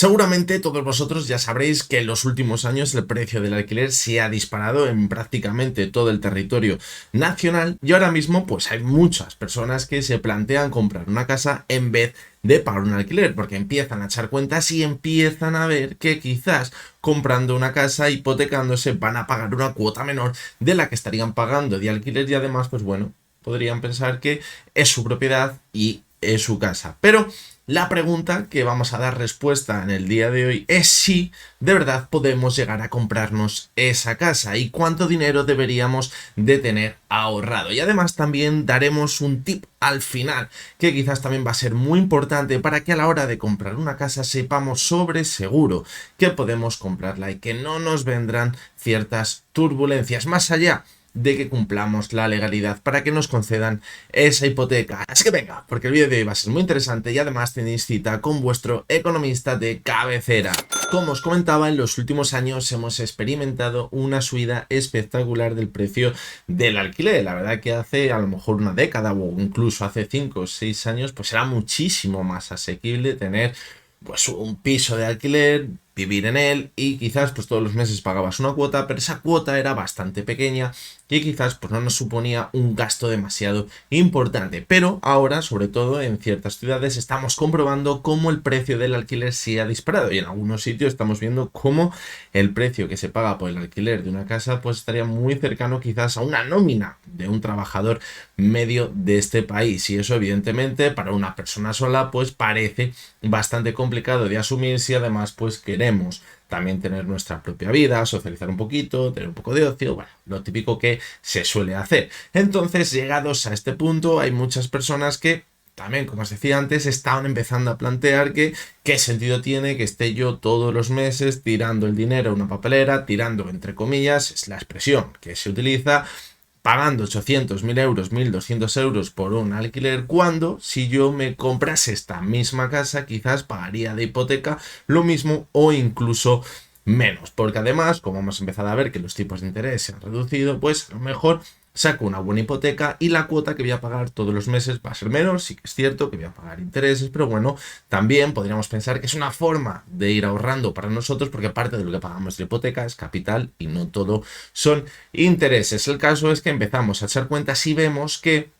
Seguramente todos vosotros ya sabréis que en los últimos años el precio del alquiler se ha disparado en prácticamente todo el territorio nacional y ahora mismo pues hay muchas personas que se plantean comprar una casa en vez de pagar un alquiler, porque empiezan a echar cuentas y empiezan a ver que quizás comprando una casa, hipotecándose, van a pagar una cuota menor de la que estarían pagando de alquiler y además pues bueno, podrían pensar que es su propiedad y es su casa. Pero la pregunta que vamos a dar respuesta en el día de hoy es si de verdad podemos llegar a comprarnos esa casa y cuánto dinero deberíamos de tener ahorrado. Y además también daremos un tip al final que quizás también va a ser muy importante para que a la hora de comprar una casa sepamos sobre seguro que podemos comprarla y que no nos vendrán ciertas turbulencias más allá de que cumplamos la legalidad para que nos concedan esa hipoteca. Así que venga, porque el vídeo de hoy va a ser muy interesante y además tenéis cita con vuestro economista de cabecera. Como os comentaba, en los últimos años hemos experimentado una subida espectacular del precio del alquiler. La verdad que hace a lo mejor una década o incluso hace 5 o 6 años pues era muchísimo más asequible tener pues un piso de alquiler, vivir en él y quizás pues todos los meses pagabas una cuota, pero esa cuota era bastante pequeña y quizás pues no nos suponía un gasto demasiado importante. Pero ahora, sobre todo en ciertas ciudades, estamos comprobando cómo el precio del alquiler se ha disparado y en algunos sitios estamos viendo cómo el precio que se paga por el alquiler de una casa pues estaría muy cercano quizás a una nómina de un trabajador medio de este país y eso evidentemente para una persona sola pues parece bastante complicado de asumir si además pues queremos también tener nuestra propia vida, socializar un poquito, tener un poco de ocio, bueno, lo típico que se suele hacer. Entonces, llegados a este punto, hay muchas personas que también, como os decía antes, estaban empezando a plantear que qué sentido tiene que esté yo todos los meses tirando el dinero a una papelera, tirando entre comillas, es la expresión que se utiliza, pagando 800, 1000 euros, 1200 euros por un alquiler, cuando si yo me comprase esta misma casa quizás pagaría de hipoteca lo mismo o incluso menos, porque además como hemos empezado a ver que los tipos de interés se han reducido, pues a lo mejor saco una buena hipoteca y la cuota que voy a pagar todos los meses va a ser menor. Sí que es cierto que voy a pagar intereses, pero bueno, también podríamos pensar que es una forma de ir ahorrando para nosotros porque parte de lo que pagamos de hipoteca es capital y no todo son intereses. El caso es que empezamos a echar cuentas y vemos que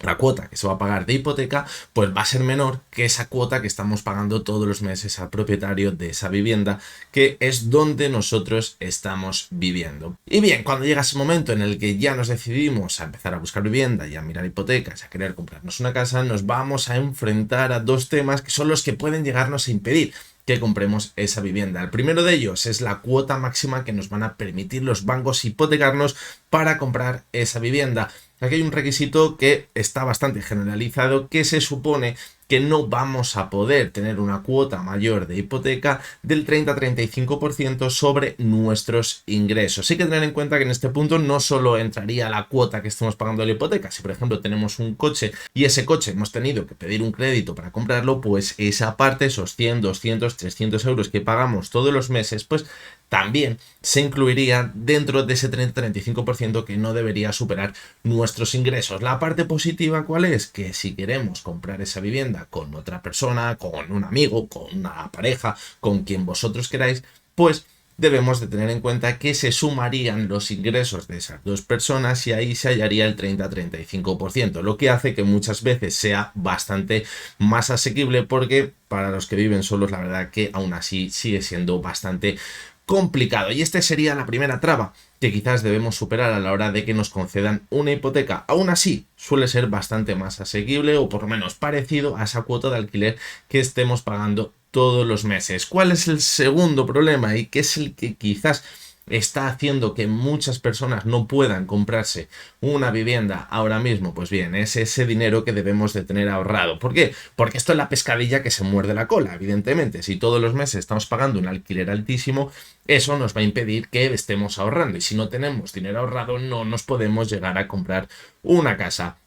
la cuota que se va a pagar de hipoteca pues va a ser menor que esa cuota que estamos pagando todos los meses al propietario de esa vivienda, que es donde nosotros estamos viviendo. Y bien, cuando llega ese momento en el que ya nos decidimos a empezar a buscar vivienda y a mirar hipotecas, a querer comprarnos una casa, nos vamos a enfrentar a dos temas que son los que pueden llegarnos a impedir que compremos esa vivienda. El primero de ellos es la cuota máxima que nos van a permitir los bancos hipotecarnos para comprar esa vivienda. Aquí hay un requisito que está bastante generalizado, que se supone que no vamos a poder tener una cuota mayor de hipoteca del 30-35% sobre nuestros ingresos. Hay que tener en cuenta que en este punto no solo entraría la cuota que estemos pagando de la hipoteca. Si por ejemplo tenemos un coche y ese coche hemos tenido que pedir un crédito para comprarlo, pues esa parte, esos 100, 200, 300 euros que pagamos todos los meses, pues también se incluiría dentro de ese 30-35% que no debería superar nuestros ingresos. La parte positiva, ¿cuál es? Que si queremos comprar esa vivienda con otra persona, con un amigo, con una pareja, con quien vosotros queráis, pues debemos de tener en cuenta que se sumarían los ingresos de esas dos personas y ahí se hallaría el 30-35%, lo que hace que muchas veces sea bastante más asequible porque para los que viven solos la verdad que aún así sigue siendo bastante complicado. Y esta sería la primera traba que quizás debemos superar a la hora de que nos concedan una hipoteca. Aún así, suele ser bastante más asequible o por lo menos parecido a esa cuota de alquiler que estemos pagando todos los meses. ¿Cuál es el segundo problema y qué es el que quizás está haciendo que muchas personas no puedan comprarse una vivienda ahora mismo? Pues bien, es ese dinero que debemos de tener ahorrado. ¿Por qué? Porque esto es la pescadilla que se muerde la cola, evidentemente. Si todos los meses estamos pagando un alquiler altísimo, eso nos va a impedir que estemos ahorrando. Y si no tenemos dinero ahorrado, no nos podemos llegar a comprar una casa.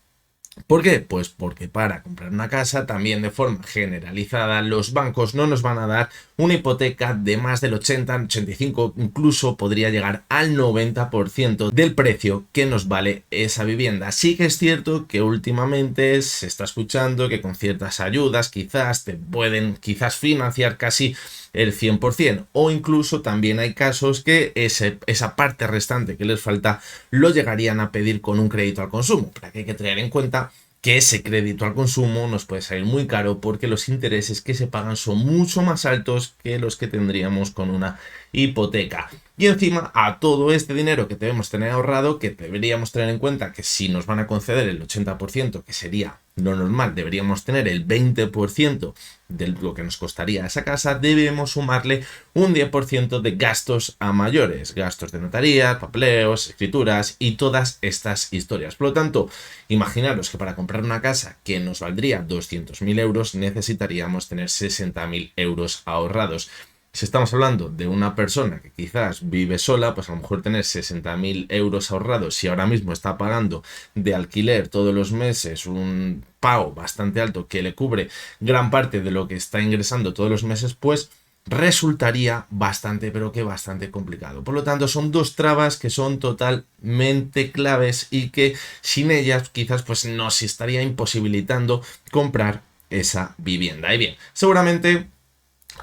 ¿Por qué? Pues porque para comprar una casa también de forma generalizada los bancos no nos van a dar una hipoteca de más del 80, 85, incluso podría llegar al 90% del precio que nos vale esa vivienda. Sí que es cierto que últimamente se está escuchando que con ciertas ayudas quizás te pueden financiar casi el 100%, o incluso también hay casos que esa parte restante que les falta lo llegarían a pedir con un crédito al consumo, pero aquí hay que tener en cuenta que ese crédito al consumo nos puede salir muy caro porque los intereses que se pagan son mucho más altos que los que tendríamos con una hipoteca. Y encima, a todo este dinero que debemos tener ahorrado, que deberíamos tener en cuenta que si nos van a conceder el 80%, que sería lo normal, deberíamos tener el 20% de lo que nos costaría esa casa, debemos sumarle un 10% de gastos a mayores, gastos de notaría, papeleos, escrituras y todas estas historias. Por lo tanto, imaginaros que para comprar una casa que nos valdría 200.000 euros necesitaríamos tener 60.000 euros ahorrados. Si estamos hablando de una persona que quizás vive sola, pues a lo mejor tener 60.000 euros ahorrados, si ahora mismo está pagando de alquiler todos los meses un pago bastante alto que le cubre gran parte de lo que está ingresando todos los meses, pues resultaría bastante, pero que bastante complicado. Por lo tanto, son dos trabas que son totalmente claves y que sin ellas quizás pues nos estaría imposibilitando comprar esa vivienda. Y bien, seguramente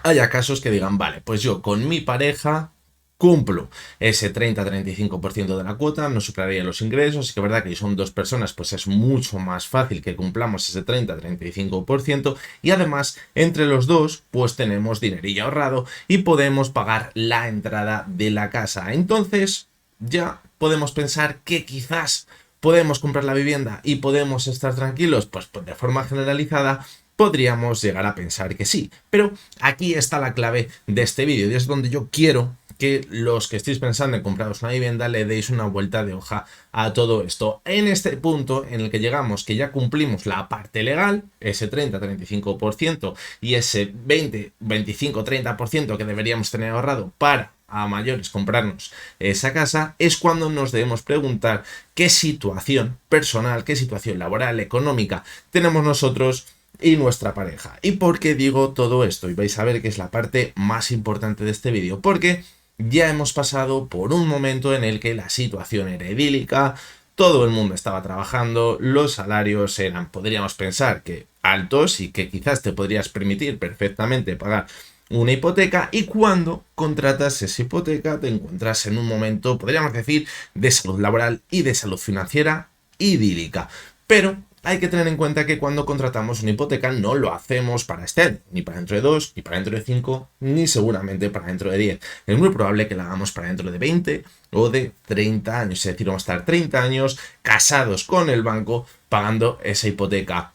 haya casos que digan, vale, pues yo con mi pareja cumplo ese 30-35% de la cuota, no superaría los ingresos, y que es verdad que si son dos personas, pues es mucho más fácil que cumplamos ese 30-35%, y además, entre los dos, pues tenemos dinerillo ahorrado y podemos pagar la entrada de la casa. Entonces, ya podemos pensar que quizás podemos comprar la vivienda y podemos estar tranquilos, pues de forma generalizada, podríamos llegar a pensar que sí. Pero aquí está la clave de este vídeo y es donde yo quiero que los que estéis pensando en compraros una vivienda le deis una vuelta de hoja a todo esto. En este punto en el que llegamos, que ya cumplimos la parte legal, ese 30-35% y ese 20-25-30% que deberíamos tener ahorrado para a mayores comprarnos esa casa, es cuando nos debemos preguntar qué situación personal, qué situación laboral, económica tenemos nosotros y nuestra pareja. ¿Y por qué digo todo esto? Y vais a ver que es la parte más importante de este vídeo, porque ya hemos pasado por un momento en el que la situación era idílica, todo el mundo estaba trabajando, los salarios eran, podríamos pensar, que altos y que quizás te podrías permitir perfectamente pagar una hipoteca, y cuando contratas esa hipoteca te encuentras en un momento, podríamos decir, de salud laboral y de salud financiera idílica. Pero hay que tener en cuenta que cuando contratamos una hipoteca no lo hacemos para este año, ni para dentro de 2, ni para dentro de 5, ni seguramente para dentro de 10. Es muy probable que la hagamos para dentro de 20 o de 30 años, es decir, vamos a estar 30 años casados con el banco pagando esa hipoteca.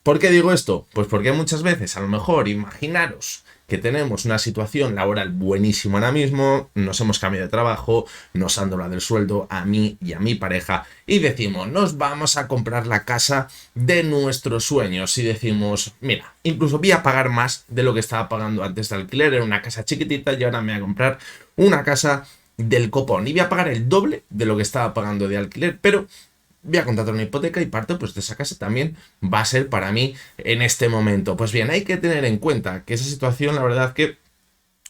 ¿Por qué digo esto? Pues porque muchas veces, a lo mejor, imaginaros que tenemos una situación laboral buenísima ahora mismo, nos hemos cambiado de trabajo, nos han doblado el sueldo a mí y a mi pareja y decimos, nos vamos a comprar la casa de nuestros sueños y decimos, mira, incluso voy a pagar más de lo que estaba pagando antes de alquiler, era una casa chiquitita y ahora me voy a comprar una casa del copón y voy a pagar el doble de lo que estaba pagando de alquiler, pero voy a contratar una hipoteca y parte pues de esa casa también va a ser para mí en este momento. Pues bien, hay que tener en cuenta que esa situación, la verdad que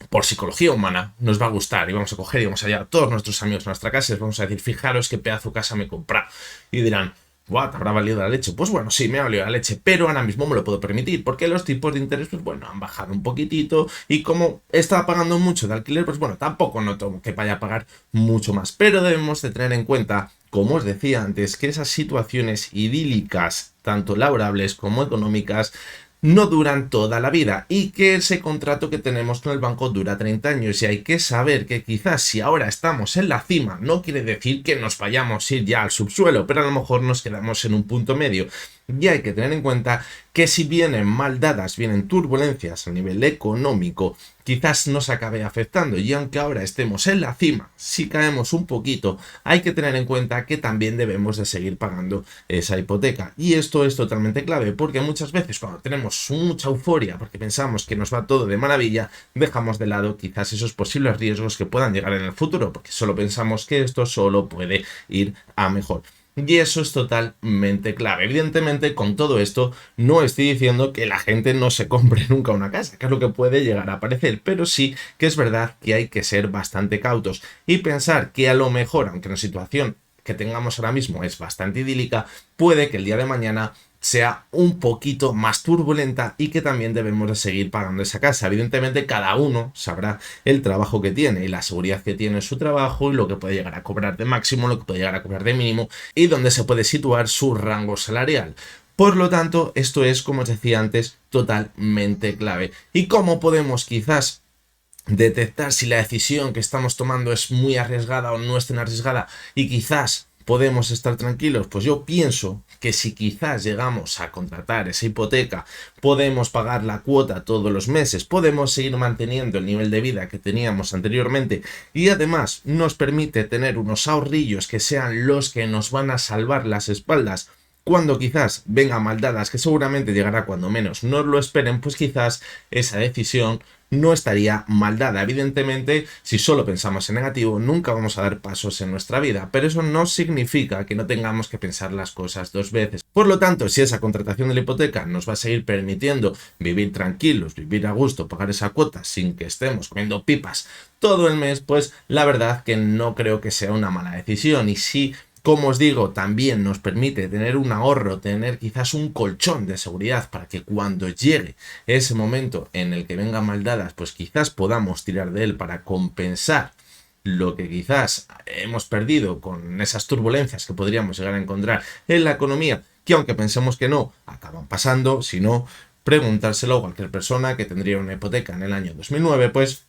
por psicología humana nos va a gustar y vamos a coger y vamos a llevar a todos nuestros amigos a nuestra casa y les vamos a decir, fijaros qué pedazo de casa me he comprado. Y dirán, ¿what? ¿Habrá valido la leche? Pues bueno, sí, me ha valido la leche, pero ahora mismo me lo puedo permitir, porque los tipos de interés, pues bueno, han bajado un poquitito, y como estaba pagando mucho de alquiler, pues bueno, tampoco noto que vaya a pagar mucho más, pero debemos de tener en cuenta, como os decía antes, que esas situaciones idílicas, tanto laborables como económicas, no duran toda la vida y que ese contrato que tenemos con el banco dura 30 años y hay que saber que quizás si ahora estamos en la cima no quiere decir que nos vayamos a ir ya al subsuelo, pero a lo mejor nos quedamos en un punto medio. Y hay que tener en cuenta que si vienen mal dadas, vienen turbulencias a nivel económico, quizás nos acabe afectando. Y aunque ahora estemos en la cima, si caemos un poquito, hay que tener en cuenta que también debemos de seguir pagando esa hipoteca. Y esto es totalmente clave, porque muchas veces cuando tenemos mucha euforia, porque pensamos que nos va todo de maravilla, dejamos de lado quizás esos posibles riesgos que puedan llegar en el futuro, porque solo pensamos que esto solo puede ir a mejor. Y eso es totalmente clave. Evidentemente, con todo esto, no estoy diciendo que la gente no se compre nunca una casa, que es lo que puede llegar a parecer, pero sí que es verdad que hay que ser bastante cautos y pensar que a lo mejor, aunque la situación que tengamos ahora mismo es bastante idílica, puede que el día de mañana sea un poquito más turbulenta y que también debemos de seguir pagando esa casa. Evidentemente cada uno sabrá el trabajo que tiene y la seguridad que tiene en su trabajo y lo que puede llegar a cobrar de máximo, lo que puede llegar a cobrar de mínimo y dónde se puede situar su rango salarial. Por lo tanto, esto es, como os decía antes, totalmente clave. ¿Y cómo podemos quizás detectar si la decisión que estamos tomando es muy arriesgada o no es tan arriesgada y quizás podemos estar tranquilos? Pues yo pienso que si quizás llegamos a contratar esa hipoteca, podemos pagar la cuota todos los meses, podemos seguir manteniendo el nivel de vida que teníamos anteriormente y además nos permite tener unos ahorrillos que sean los que nos van a salvar las espaldas cuando quizás vengan maldadas, que seguramente llegará cuando menos nos lo esperen, pues quizás esa decisión no estaría mal dada. Evidentemente, si solo pensamos en negativo, nunca vamos a dar pasos en nuestra vida, pero eso no significa que no tengamos que pensar las cosas dos veces. Por lo tanto, si esa contratación de la hipoteca nos va a seguir permitiendo vivir tranquilos, vivir a gusto, pagar esa cuota sin que estemos comiendo pipas todo el mes, pues la verdad que no creo que sea una mala decisión. Y si, como os digo, también nos permite tener un ahorro, tener quizás un colchón de seguridad para que cuando llegue ese momento en el que vengan maldadas, pues quizás podamos tirar de él para compensar lo que quizás hemos perdido con esas turbulencias que podríamos llegar a encontrar en la economía, que aunque pensemos que no, acaban pasando. Si no, preguntárselo a cualquier persona que tendría una hipoteca en el año 2009, pues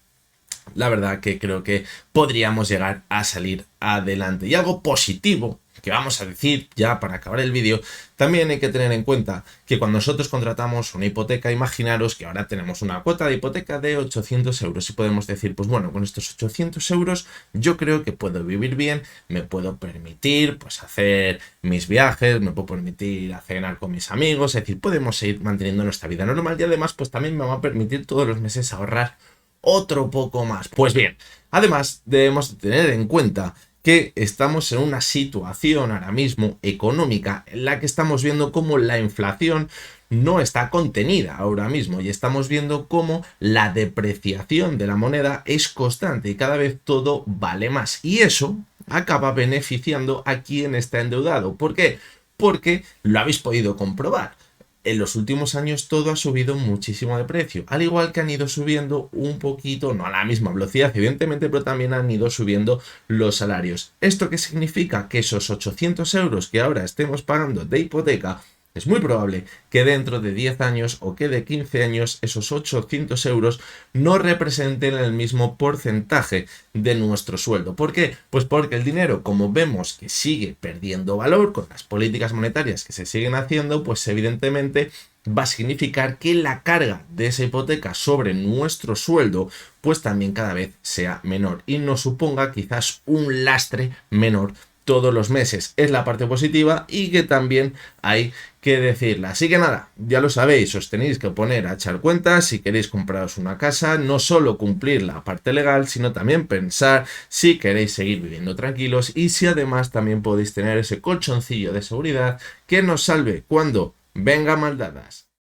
la verdad que creo que podríamos llegar a salir adelante. Y algo positivo que vamos a decir ya para acabar el vídeo, también hay que tener en cuenta que cuando nosotros contratamos una hipoteca, imaginaros que ahora tenemos una cuota de hipoteca de 800 euros y podemos decir, pues bueno, con estos 800 euros yo creo que puedo vivir bien, me puedo permitir pues hacer mis viajes, me puedo permitir a cenar con mis amigos, es decir, podemos seguir manteniendo nuestra vida normal y además pues también me va a permitir todos los meses ahorrar otro poco más. Pues bien, además debemos tener en cuenta que estamos en una situación ahora mismo económica en la que estamos viendo cómo la inflación no está contenida ahora mismo y estamos viendo cómo la depreciación de la moneda es constante y cada vez todo vale más y eso acaba beneficiando a quien está endeudado. ¿Por qué? Porque lo habéis podido comprobar. En los últimos años todo ha subido muchísimo de precio, al igual que han ido subiendo un poquito, no a la misma velocidad evidentemente, pero también han ido subiendo los salarios. ¿Esto qué significa? Que esos 800 euros que ahora estemos pagando de hipoteca, es muy probable que dentro de 10 años o que de 15 años esos 800 euros no representen el mismo porcentaje de nuestro sueldo. ¿Por qué? Pues porque el dinero, como vemos que sigue perdiendo valor con las políticas monetarias que se siguen haciendo, pues evidentemente va a significar que la carga de esa hipoteca sobre nuestro sueldo pues también cada vez sea menor y nos suponga quizás un lastre menor todos los meses. Es la parte positiva y que también hay que decirla. Así que nada, ya lo sabéis, os tenéis que poner a echar cuentas si queréis compraros una casa, no solo cumplir la parte legal, sino también pensar si queréis seguir viviendo tranquilos y si además también podéis tener ese colchoncillo de seguridad que nos salve cuando vengan maldadas.